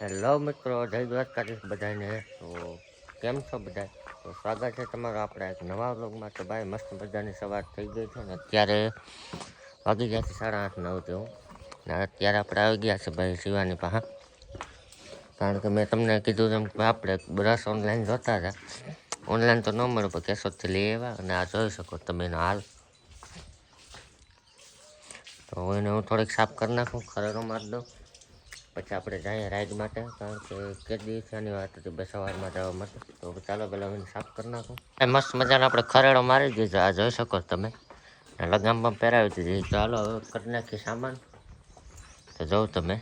Hello મિત્રો, જય દ્વારકાધીશ બધાને. તો કેમ છો બધા? તો સ્વાગત છે તમારું આપણા એક નવા વ્લોગમાં. તો ભાઈ મસ્ત મજાની સવાર થઈ ગઈ છે ને અત્યારે વાગી ગયા છે 8:30-9 જેવું. ને અત્યારે આપણે આવી ગયા છે ભાઈ શિવાની પાસે, કારણ કે મેં તમને કીધું એમ કે આપણે બ્રશ ઓનલાઈન જોતા હતા. ઓનલાઈન તો ન મળ્યું પણ કેશોદથી લઈ આવ્યા અને આ જોઈ શકો તમે એનો હાલ. તો એને હું થોડીક સાફ કરી નાખું, ખરેરો મારી દઉં, પછી આપણે જઈએ રાઈડ માટે, કારણ કે કેટલી દિવસની વાત હતી બસ સવારમાં જવા માટે. તો ચાલો પહેલાં એને સાફ કરી નાખું. મસ્ત મજાનો આપણે ખરેડો મારી દીધો, આ જોઈ શકો તમે, લગામમાં પહેરાવી દીધી. ચાલો હવે કરી નાખીએ સામાન, તો જોઉં તમે.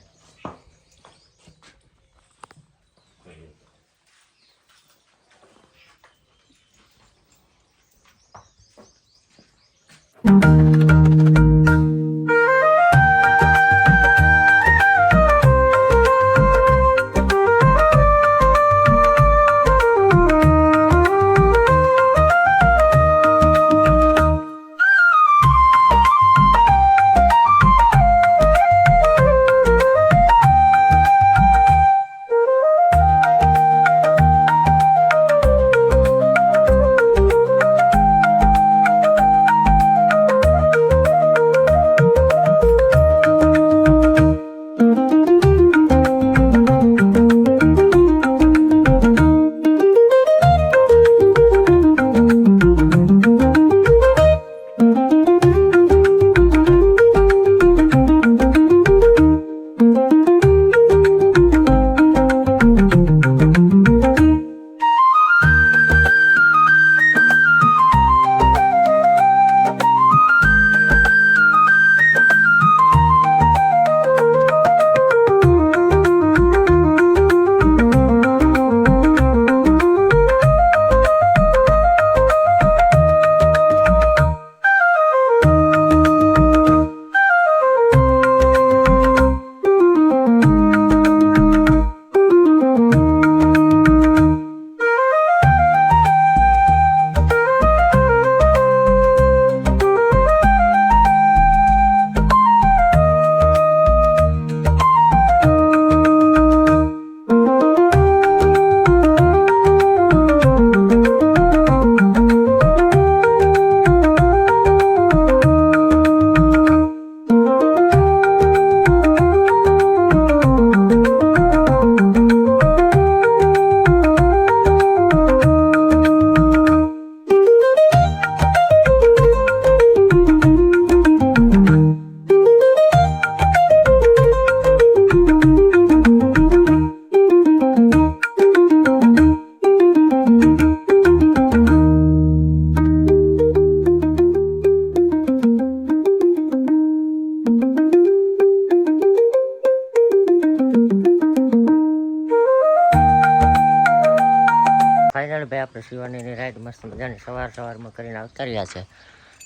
ફાઇનલ ભાઈ આપણે શિવાનીની રાઈડ મસ્ત મજાની સવારમાં કરીને આવતા રહ્યા છે.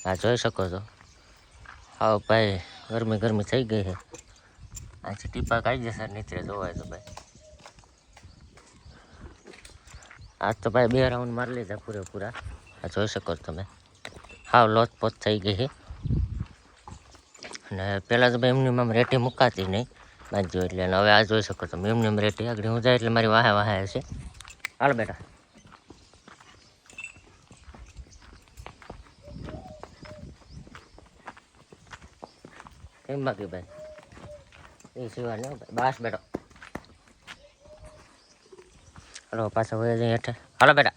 આ જોઈ શકો છો. હા ભાઈ ગરમી થઈ ગઈ છે. આ ટીપા કાઢી જશે નીચે જોવાય તો ભાઈ. આજ તો ભાઈ 2 રાઉન્ડ મારી લીધા પૂરેપૂરા. આ જોઈ શકો છો તમે, હાવ લોથપોથ થઈ ગઈ છે. અને પહેલાં તો ભાઈ એમની આમ રેટી મુકાતી નહીં બાજુ, એટલે હવે આ જોઈ શકો તમે એમની રેટી આગળ હું જાય એટલે મારી વાહે હશે. હાલ બેટા. કેમ બાકી ભાઈ એ સિવાય ને ભાઈ બાસ બેટો. હલો પાછા હોય જઈએ હેઠે. હાલો બેટા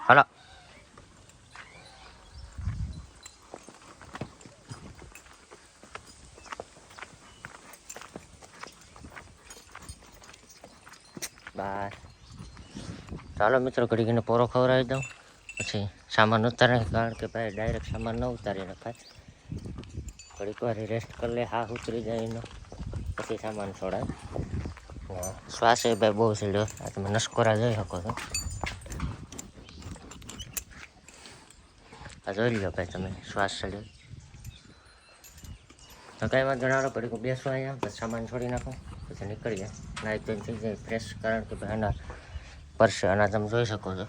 હાલો. બસ ચાલો મિત્રો ઘડીકને પોરો ખવડાવી દઉં, પછી સામાન ઉતારે, કારણ કે ભાઈ ડાયરેક્ટ સામાન ન ઉતારી નખાય. ઘડીક વાર રેસ્ટ કરી લે, હા ઉતરી જાય એનો, પછી સામાન છોડાય. શ્વાસ એ ભાઈ બહુ સીડ્યો, આ તમે નસકોરા જોઈ શકો છો. આ જોઈ લો ભાઈ તમે, શ્વાસ ચડ્યો. તો કંઈ વાંધો ના, ઘડીક બેસો અહીંયા, પછી સામાન છોડી નાખો, પછી નીકળી જાય. નાઈ તો થઈ જાય ફ્રેશ, કારણ કે ભાઈ આના પરસે આના તમે જોઈ શકો છો.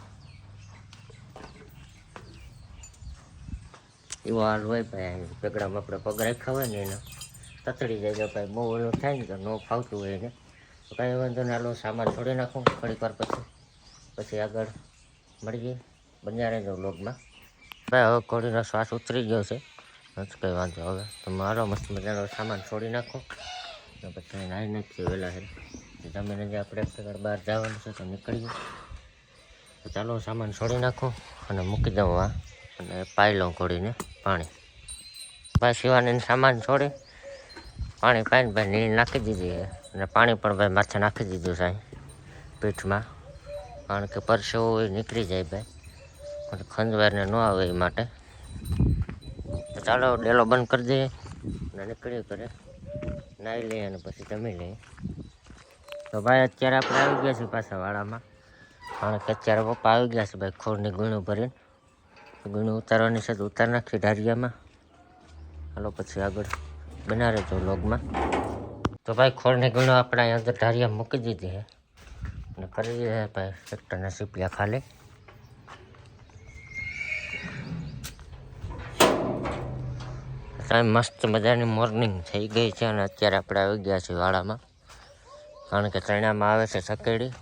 એવો હાલ હોય ભાઈ, પગડામાં આપણે પગ રાખ્યા હોય ને એનો, તતડી જાય તો ભાઈ બહુ ઓલું થાય ને તો ન ફાવતું હોય એને તો કાંઈ વાંધો ને હાલો સામાન છોડી નાખું થોડીક વાર પછી આગળ મળીએ બન્યા રહેજો વ્લોગમાં. ભાઈ હવે ઘોડીનો શ્વાસ ઉતરી ગયો છે નથી કંઈ વાંધો. હવે તો મારો મસ્ત મજાનો સામાન છોડી નાખો તો પછી નાહી નાખીએ વહેલા છે જમીને જે આપણે એક બહાર જવાનું છે તો નીકળીએ. તો ચાલો સામાન છોડી નાખો અને મૂકી દઉં આ અને પાઈ લઉં ઘોડીને પાણી. ભાઈ શિવાની સામાન છોડી પાણી પાઈને ભાઈ નીણ નાખી દીધી અને પાણી પણ ભાઈ માથે નાખી દીધું છે પીઠમાં, કારણ કે પરસેવો નીકળી જાય ભાઈ ખંજવારને ન આવે એ માટે. તો ચાલો ડેલો બંધ કરી દઈએ અને નીકળીએ ઘરે નાહી લઈએ અને પછી જમી લઈએ. તો ભાઈ અત્યારે આપણે આવી ગયા છીએ પાછા વાડામાં, કારણ કે અત્યારે પપ્પા આવી ગયા છે ભાઈ ખોળની ગુણું ભરીને. ગુણું ઉતારવાની છે તો ઉતાર નાખી ઢારિયામાં. હાલો પછી આગળ બના રહેજો વ્લોગમાં. તો ભાઈ ખોળની ગુણો આપણે અહીંયા અંદર ઢારિયા મૂકી દીધી છે અને કરી દીધા ભાઈ ટ્રેક્ટરના સીપિયા ખાલી. મસ્ત મજાની મોર્નિંગ થઈ ગઈ છે અને અત્યારે આપણે આવી ગયા છીએ વાડામાં, કારણ કે ચણામાં આવે છે સકેડી.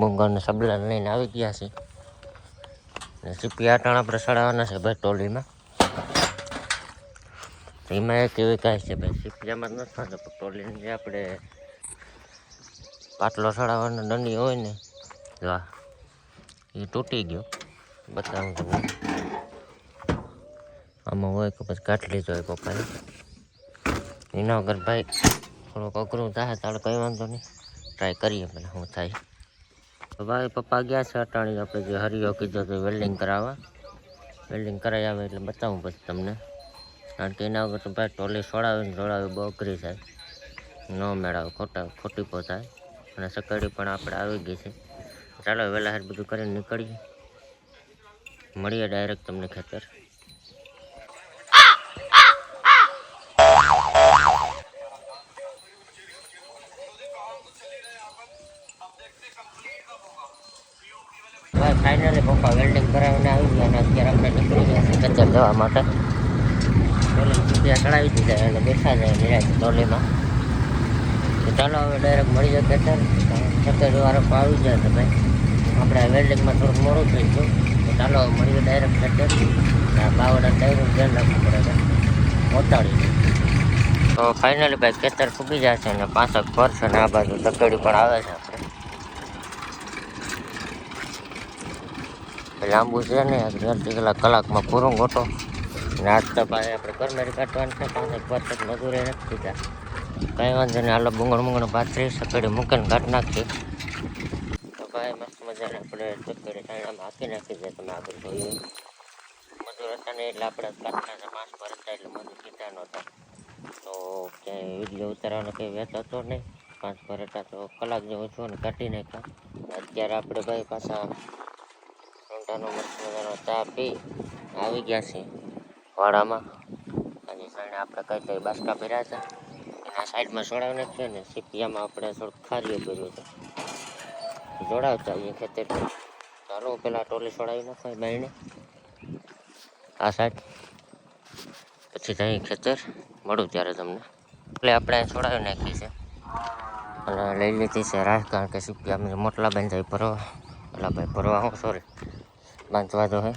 બુંગરને સબલા લઈને આવી ગયા છે અને સીપિયા ટાણા આપણે સડાવવાના છે ભાઈ ટોલીમાં. એમાં એક એવી કાંઈ છે ભાઈ સીપિયામાં નથી થતો પણ ટોલીને જે આપણે પાટલો સડાવવાનો દંડી હોય ને વાહ એ તૂટી ગયો બતાવું તમને. આમાં હોય કે પછી કાઢ લીધો હોય પપ્પાને. એના વગર ભાઈ થોડુંક અઘરું થાય તારે કંઈ વાંધો નહીં, ટ્રાય કરીએ પેલા શું થાય. તો ભાઈ પપ્પા ગયા છે અટાણી આપણે જે હરિયો કીધો તો વેલ્ડિંગ કરાવવા. વેલ્ડિંગ કરાવી આવે એટલે બતાવું પછી તમને, કારણ કે એના વગર તો ભાઈ ટોલી સોડાવીને જોડાવી બહુ અઘરી થાય, ન મેળાવે ખોટી પોતાય. અને સકડી પણ આપણે આવી ગઈ છે. ચાલો વહેલા હાર બધું કરીને નીકળીએ, મળીએ ડાયરેક્ટ તમને ખેતર. ભાઈ ફાઇનલી પપ્પા વેલ્ડિંગ કરાવીને આવી ગયા અને અત્યારે આપણે નીકળી ગયા છીએ ખેતર જવા માટે. ટોલી સીપિયા ચડાવી દીધા એટલે બેઠા જાય નિરાશ ટોલીમાં. તો ચાલો હવે ડાયરેક્ટ મળી જાય ખેતર. ખેતર વાળો આવી જાય તો ભાઈ આપણે વેલ્ડિંગમાં થોડુંક મોડું થઈ ગયું. તો ચાલો મળીએ ડાયરેક્ટ ખેતર. બાવડા ડાયરેક્ટ ધ્યાન રાખવું પડે ઓતાડી. તો ફાઇનલી ભાઈ ખેતર ફૂગી જશે અને પાછળ ફરશે અને આ બાજુ તકડી પણ આવે છે. આપણે લાંબુ છે ને અડધી કલાકમાં પૂરું ગોટો. અને આજ તો ભાઈ આપણે કરમેરી કાઢવાનું છે, પાછળ પરફેક્ટ મજૂરી નથી દીધા. કંઈ વાંધો નહીં, હાલો બુંગણ ભાતરી સકડી મૂકીને કાઢી નાખીએ. તો ભાઈ મસ્ત મજાને આપણે સકડી ટાણામાં હાંકી નાખી છે. તમે આગળ જોઈએ મજૂર હતા ને એટલે આપણે કાઢના 5 પર હતા એટલે મજૂર કીધા નહોતા. તો ક્યાંય વિડીયો ઉતારવાનો કંઈ વેત હતો નહીં. 5 પર હતા તો કલાક જેવું છું ને કાઢી નાખ્યા. અત્યારે આપણે ભાઈ પાછા ઊંધાનો મસ્ત મજાનો ચા પી આવી ગયા છે વાડામાં. અને સાણે આપણે કઈ બાસકા ભર્યા હતા એના સાઈડમાં સોડાવી નાખ્યો ને સીપિયામાં આપણે થોડુંક ખારીઓ કર્યું છે જોડાવતા આવીએ ખેતર. ચાલો પેલા ટોલી સોડાવી નાખો બાઈને આ સાઈડ, પછી ત્યાં ખેતર મળું ત્યારે તમને. એટલે આપણે છોડાવી નાખી છે અને લઈ લીધી છે રાહ, કારણ કે સીપિયા મોટલા બેન જાય ભરવા. એટલે ભાઈ ભરવા હું સોરી બાંધવા દો હે.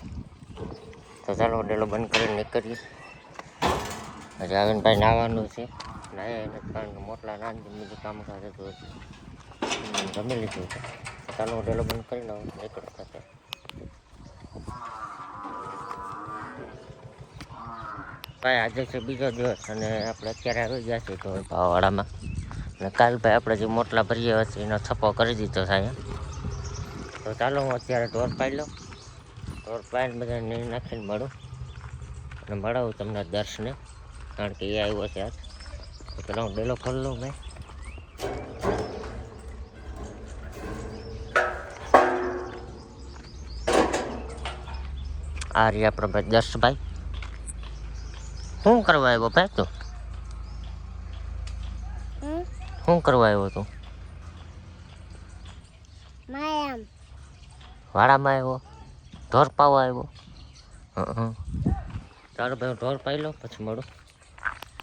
તો ચાલો ડેલો બંધ કરીને નીકળીએ. હજી આવીને ભાઈ નાહવાનું છે, નાહ્યા એને કારણ કે મોટલા નાની બીજું કામકાજ હતું જમી લીધું છે. ચાલો ડેલો બંધ કરીને નીકળો થશે. ભાઈ આજે છે બીજો દિવસ અને આપણે અત્યારે આવી ગયા છીએ તો ભાવવાડામાં. અને કાલ ભાઈ આપણે જે મોટલા ભરીએ હશે એનો છપ્પો કરી દીધો છે અહીંયા. તો ચાલો હું અત્યારે ઢોર પાઈ લઉં, ઢોર પાઈને બધા નીણ નાખીને મળું અને મળાવું તમને દર્શને, કારણ કે એ આવ્યો છે આજ. તો પેલા હું ડેલો ખોલી લઉં ભાઈ. આ રહી આપણો ભાઈ દર્શભાઈ. શું કરવા આવ્યો ભાઈ તું? શું કરવા આવ્યો તું? વાડામાં આવ્યો? ઢોર પાવા આવ્યો? ચાલો ભાઈ ઢોર પાઈ લો પછી મળું.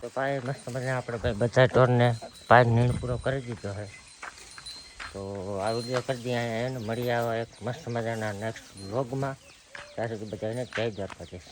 તો ભાઈ મસ્ત મજા આપણે ભાઈ બધા ઢોરને ભાઈ નીણ પૂરો કરી દીધો છે. તો આ વિડીયો કરી દઈએ અહીંયા એને મળી આવે એક મસ્ત મજાના નેક્સ્ટ વ્લોગમાં. ત્યાં સુધી બધાને જય દ્વારકાધીશ.